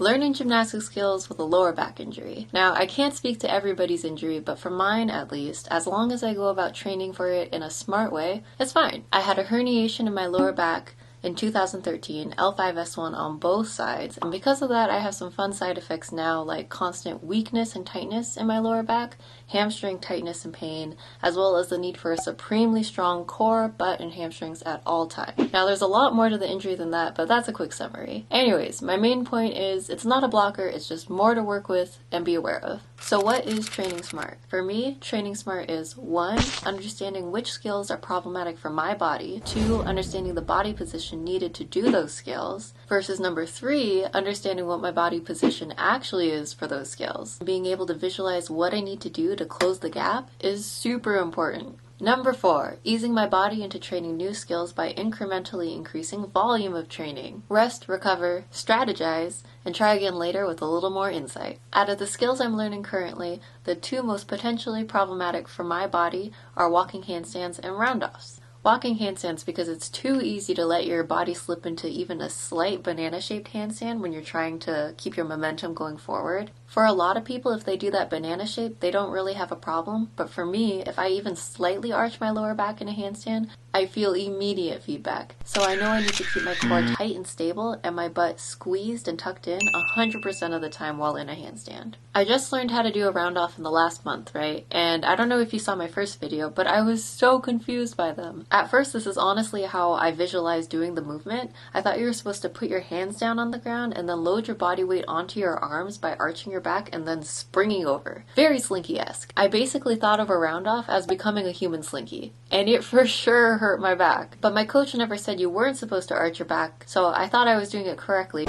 learning gymnastic skills with a lower back injury. Now, I can't speak to everybody's injury, but for mine at least, as long as I go about training for it in a smart way, it's fine. I had a herniation in my lower back in 2013, L5S1 on both sides, and because of that I have some fun side effects now, like constant weakness and tightness in my lower back, hamstring tightness and pain, as well as the need for a supremely strong core, butt, and hamstrings at all times. Now there's a lot more to the injury than that, but that's a quick summary. Anyways, my main point is it's not a blocker, it's just more to work with and be aware of. So what is training smart? For me, training smart is 1. Understanding which skills are problematic for my body, 2. Understanding the body position needed to do those skills, versus number 3, understanding what my body position actually is for those skills. Being able to visualize what I need to do to close the gap is super important. Number 4, easing my body into training new skills by incrementally increasing volume of training. Rest, recover, strategize, and try again later with a little more insight. Out of the skills I'm learning currently, the 2 most potentially problematic for my body are walking handstands and roundoffs. Walking handstands because it's too easy to let your body slip into even a slight banana-shaped handstand when you're trying to keep your momentum going forward. For a lot of people, if they do that banana shape, they don't really have a problem, but for me, if I even slightly arch my lower back in a handstand, I feel immediate feedback. So I know I need to keep my core tight and stable and my butt squeezed and tucked in 100% of the time while in a handstand. I just learned how to do a round-off in the last month, right? And I don't know if you saw my first video, but I was so confused by them. At first, this is honestly how I visualized doing the movement. I thought you were supposed to put your hands down on the ground and then load your body weight onto your arms by arching your back and then springing over. Very Slinky-esque. I basically thought of a round-off as becoming a human Slinky, and it for sure hurt my back. But my coach never said you weren't supposed to arch your back, so I thought I was doing it correctly.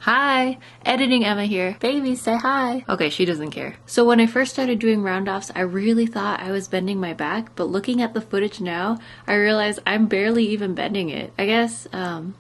Hi! Editing Emma here. Baby, say hi! Okay, she doesn't care. So when I first started doing roundoffs, I really thought I was bending my back, but looking at the footage now, I realize I'm barely even bending it. I guess,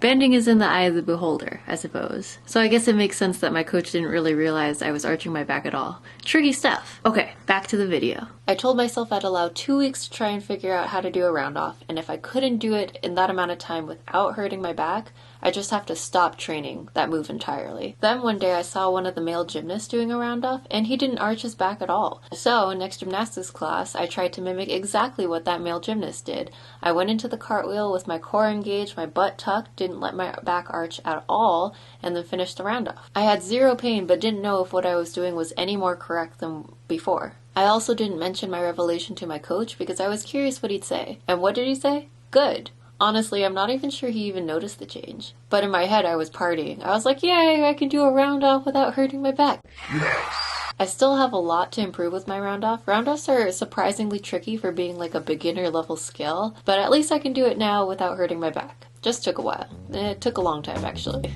bending is in the eye of the beholder, I suppose. So I guess it makes sense that my coach didn't really realize I was arching my back at all. Tricky stuff. Okay, back to the video. I told myself I'd allow 2 weeks to try and figure out how to do a roundoff, and if I couldn't do it in that amount of time without hurting my back, I just have to stop training that move entirely. Then one day I saw one of the male gymnasts doing a roundoff, and he didn't arch his back at all. So next gymnastics class, I tried to mimic exactly what that male gymnast did. I went into the cartwheel with my core engaged, my butt tucked, didn't let my back arch at all, and then finished the roundoff. I had zero pain, but didn't know if what I was doing was any more correct than before. I also didn't mention my revelation to my coach because I was curious what he'd say. And what did he say? Good. Honestly, I'm not even sure he even noticed the change. But in my head, I was partying. I was like, yay, I can do a round-off without hurting my back. Yes. I still have a lot to improve with my round-off. Round-offs are surprisingly tricky for being like a beginner-level skill, but at least I can do it now without hurting my back. Just took a while. It took a long time, actually.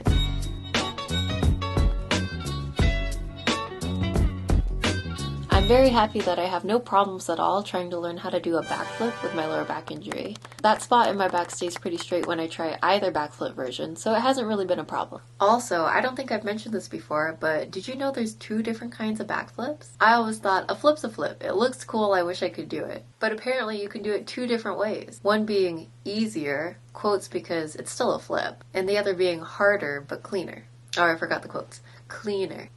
I'm very happy that I have no problems at all trying to learn how to do a backflip with my lower back injury. That spot in my back stays pretty straight when I try either backflip version, so it hasn't really been a problem. Also, I don't think I've mentioned this before, but did you know there's 2 different kinds of backflips? I always thought a flip's a flip. It looks cool, I wish I could do it. But apparently you can do it 2 different ways. One being easier, quotes because it's still a flip, and the other being harder but cleaner. Oh, I forgot the quotes. Cleaner.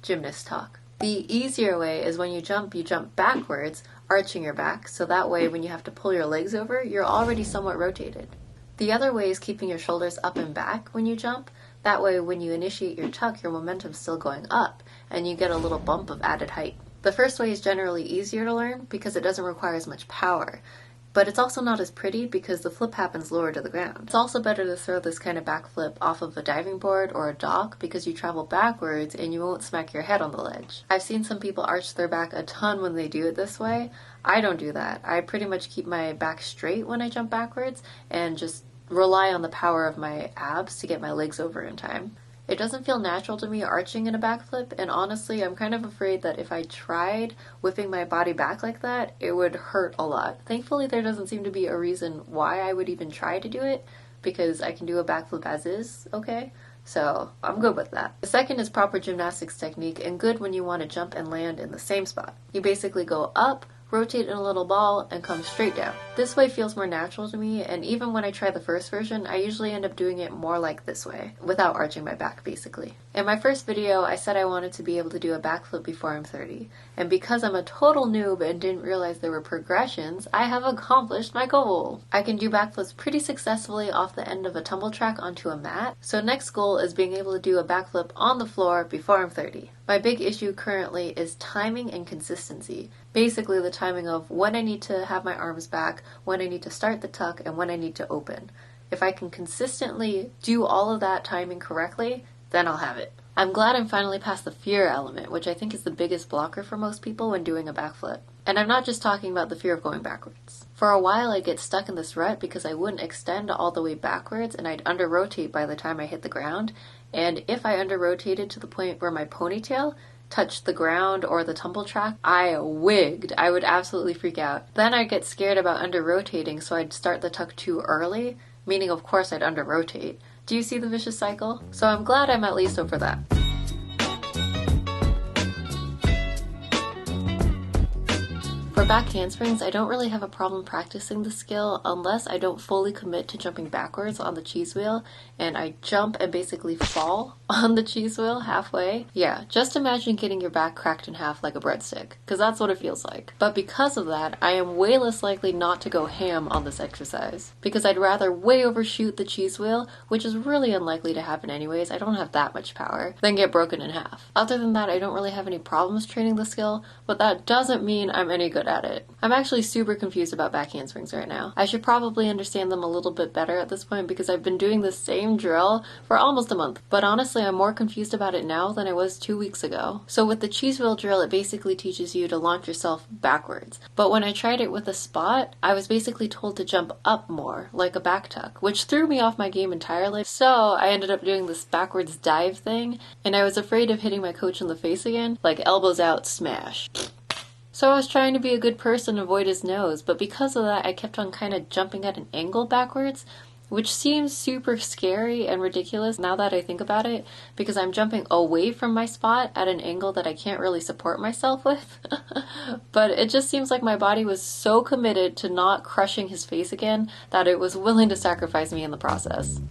Gymnast talk. The easier way is when you jump backwards, arching your back, so that way when you have to pull your legs over, you're already somewhat rotated. The other way is keeping your shoulders up and back when you jump. That way when you initiate your tuck, your momentum's still going up, and you get a little bump of added height. The first way is generally easier to learn because it doesn't require as much power. But it's also not as pretty because the flip happens lower to the ground. It's also better to throw this kind of backflip off of a diving board or a dock because you travel backwards and you won't smack your head on the ledge. I've seen some people arch their back a ton when they do it this way. I don't do that. I pretty much keep my back straight when I jump backwards and just rely on the power of my abs to get my legs over in time. It doesn't feel natural to me arching in a backflip, and honestly, I'm kind of afraid that if I tried whipping my body back like that, it would hurt a lot. Thankfully, there doesn't seem to be a reason why I would even try to do it, because I can do a backflip as is, okay? So, I'm good with that. The second is proper gymnastics technique, and good when you want to jump and land in the same spot. You basically go up, rotate in a little ball, and come straight down. This This way feels more natural to me, and even when I try the first version, I usually end up doing it more like this way, without arching my back basically. In my first video, I said I wanted to be able to do a backflip before I'm 30, and because I'm a total noob and didn't realize there were progressions, I have accomplished my goal! I can do backflips pretty successfully off the end of a tumble track onto a mat, so next goal is being able to do a backflip on the floor before I'm 30. My big issue currently is timing and consistency. Basically the timing of when I need to have my arms back, when I need to start the tuck, and when I need to open. If I can consistently do all of that timing correctly, then I'll have it. I'm glad I'm finally past the fear element, which I think is the biggest blocker for most people when doing a backflip. And I'm not just talking about the fear of going backwards. For a while I'd get stuck in this rut because I wouldn't extend all the way backwards and I'd under-rotate by the time I hit the ground, and if I under-rotated to the point where my ponytail touched the ground or the tumble track, I wigged. I would absolutely freak out. Then I'd get scared about under-rotating, so I'd start the tuck too early, meaning of course I'd under-rotate. Do you see the vicious cycle? So I'm glad I'm at least over that. For back handsprings, I don't really have a problem practicing the skill unless I don't fully commit to jumping backwards on the cheese wheel and I jump and basically fall on the cheese wheel halfway. Yeah, just imagine getting your back cracked in half like a breadstick, because that's what it feels like. But because of that, I am way less likely not to go ham on this exercise, because I'd rather way overshoot the cheese wheel, which is really unlikely to happen anyways, I don't have that much power, than get broken in half. Other than that, I don't really have any problems training the skill, but that doesn't mean I'm any good at it. I'm actually super confused about back handsprings right now. I should probably understand them a little bit better at this point because I've been doing the same drill for almost a month, but honestly I'm more confused about it now than I was 2 weeks ago. So with the cheese wheel drill, it basically teaches you to launch yourself backwards, but when I tried it with a spot, I was basically told to jump up more, like a back tuck, which threw me off my game entirely. So I ended up doing this backwards dive thing, and I was afraid of hitting my coach in the face again, like elbows out, smash. So I was trying to be a good person and avoid his nose, but because of that I kept on kind of jumping at an angle backwards, which seems super scary and ridiculous now that I think about it, because I'm jumping away from my spot at an angle that I can't really support myself with. But it just seems like my body was so committed to not crushing his face again that it was willing to sacrifice me in the process.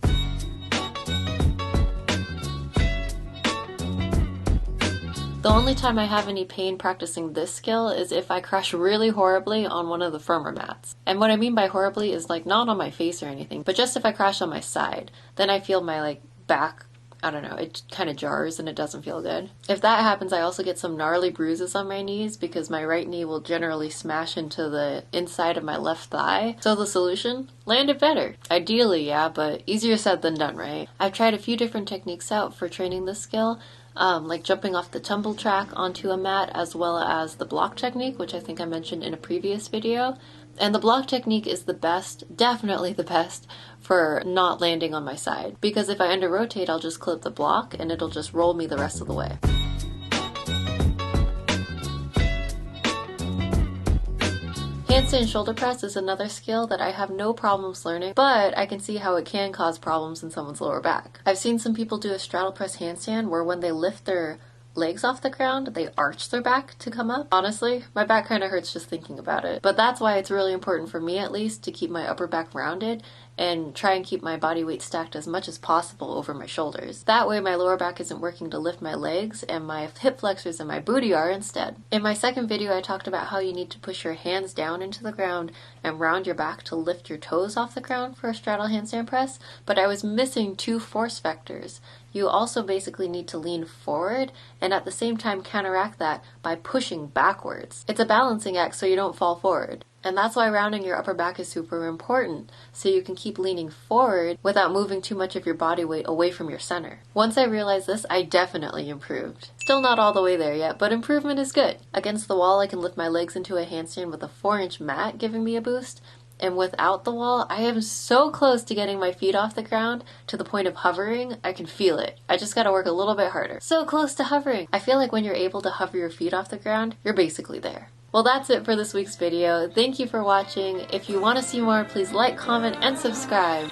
The only time I have any pain practicing this skill is if I crash really horribly on one of the firmer mats. And what I mean by horribly is like not on my face or anything, but just if I crash on my side. Then I feel my like back, I don't know, it kind of jars and it doesn't feel good. If that happens, I also get some gnarly bruises on my knees because my right knee will generally smash into the inside of my left thigh. So the solution? Land it better. Ideally, yeah, but easier said than done, right? I've tried a few different techniques out for training this skill. Like jumping off the tumble track onto a mat, as well as the block technique, which I think I mentioned in a previous video. And the block technique is the best, definitely the best, for not landing on my side. Because if I under-rotate, I'll just clip the block and it'll just roll me the rest of the way. Handstand shoulder press is another skill that I have no problems learning, but I can see how it can cause problems in someone's lower back. I've seen some people do a straddle press handstand where when they lift their legs off the ground, they arch their back to come up. Honestly, my back kind of hurts just thinking about it. But that's why it's really important for me, at least, to keep my upper back rounded and try and keep my body weight stacked as much as possible over my shoulders. That way my lower back isn't working to lift my legs and my hip flexors and my booty are instead. In my second video, I talked about how you need to push your hands down into the ground and round your back to lift your toes off the ground for a straddle handstand press, but I was missing two force vectors. You also basically need to lean forward and at the same time counteract that by pushing backwards. It's a balancing act so you don't fall forward. And that's why rounding your upper back is super important, so you can keep leaning forward without moving too much of your body weight away from your center. Once I realized this, I definitely improved. Still not all the way there yet, but improvement is good. Against the wall, I can lift my legs into a handstand with a 4-inch mat giving me a boost. And without the wall, I am so close to getting my feet off the ground to the point of hovering. I can feel it. I just gotta work a little bit harder. So close to hovering. I feel like when you're able to hover your feet off the ground, you're basically there. Well, that's it for this week's video. Thank you for watching. If you want to see more, please like, comment, and subscribe.